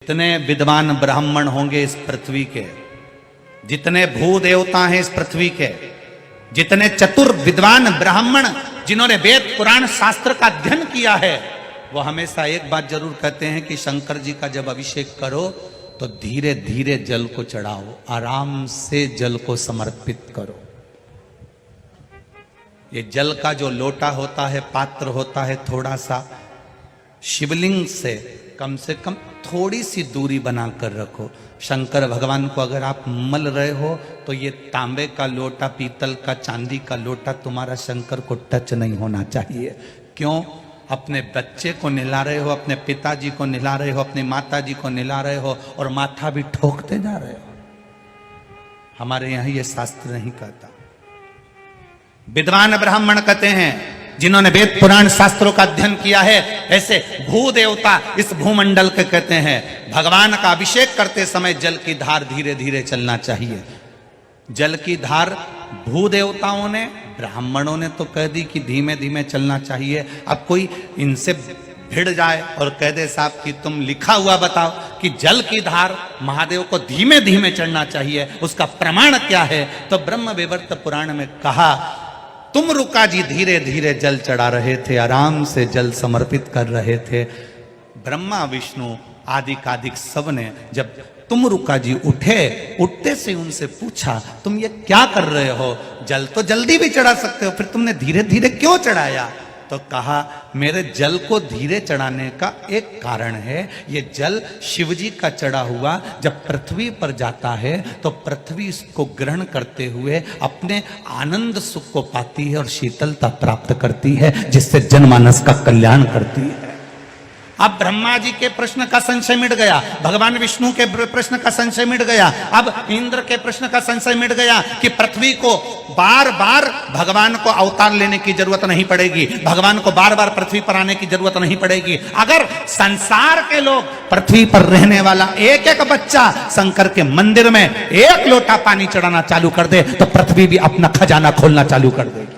जितने विद्वान ब्राह्मण होंगे इस पृथ्वी के, जितने भू देवता हैं इस पृथ्वी के, जितने चतुर विद्वान ब्राह्मण जिन्होंने वेद पुराण शास्त्र का अध्ययन किया है, वो हमेशा एक बात जरूर कहते हैं कि शंकर जी का जब अभिषेक करो तो धीरे धीरे जल को चढ़ाओ, आराम से जल को समर्पित करो। ये जल का जो लोटा होता है, पात्र होता है, थोड़ा सा शिवलिंग से कम थोड़ी सी दूरी बनाकर रखो। शंकर भगवान को अगर आप मल रहे हो तो ये तांबे का लोटा, पीतल का, चांदी का लोटा तुम्हारा शंकर को टच नहीं होना चाहिए। क्यों? अपने बच्चे को निला रहे हो, अपने पिताजी को निला रहे हो, अपनी माताजी को निला रहे हो और माथा भी ठोकते जा रहे हो। हमारे यहां ये शास्त्र नहीं कहता। विद्वान ब्राह्मण कहते हैं जिन्होंने वेद पुराण शास्त्रों का अध्ययन किया है, ऐसे भू देवता इस भूमंडल के कहते हैं भगवान का अभिषेक करते समय जल की धार धीरे धीरे चलना चाहिए। जल की धार भू देवताओं ने, ब्राह्मणों ने तो कह दी कि धीमे धीमे चलना चाहिए। अब कोई इनसे भिड़ जाए और कह दे साहब कि तुम लिखा हुआ बताओ कि जल की धार महादेव को धीमे धीमे चढ़ना चाहिए, उसका प्रमाण क्या है? तो ब्रह्म वैवर्त पुराण में कहा तुम रुका जी धीरे धीरे जल चढ़ा रहे थे, आराम से जल समर्पित कर रहे थे। ब्रह्मा विष्णु आदि कादिक सब ने जब तुम रुका जी उठे, उठते से उनसे पूछा तुम ये क्या कर रहे हो? जल तो जल्दी भी चढ़ा सकते हो, फिर तुमने धीरे धीरे क्यों चढ़ाया? तो कहा मेरे जल को धीरे चढ़ाने का एक कारण है, ये जल शिवजी का चढ़ा हुआ जब पृथ्वी पर जाता है तो पृथ्वी इसको ग्रहण करते हुए अपने आनंद सुख को पाती है और शीतलता प्राप्त करती है, जिससे जनमानस का कल्याण करती है। अब ब्रह्मा जी के प्रश्न का संशय मिट गया, भगवान विष्णु के प्रश्न का संशय मिट गया, अब इंद्र के प्रश्न का संशय मिट गया कि पृथ्वी को बार बार भगवान को अवतार लेने की जरूरत नहीं पड़ेगी, भगवान को बार बार पृथ्वी पर आने की जरूरत नहीं पड़ेगी। अगर संसार के लोग, पृथ्वी पर रहने वाला एक एक बच्चा शंकर के मंदिर में एक लोटा पानी चढ़ाना चालू कर दे तो पृथ्वी भी अपना खजाना खोलना चालू कर देगी।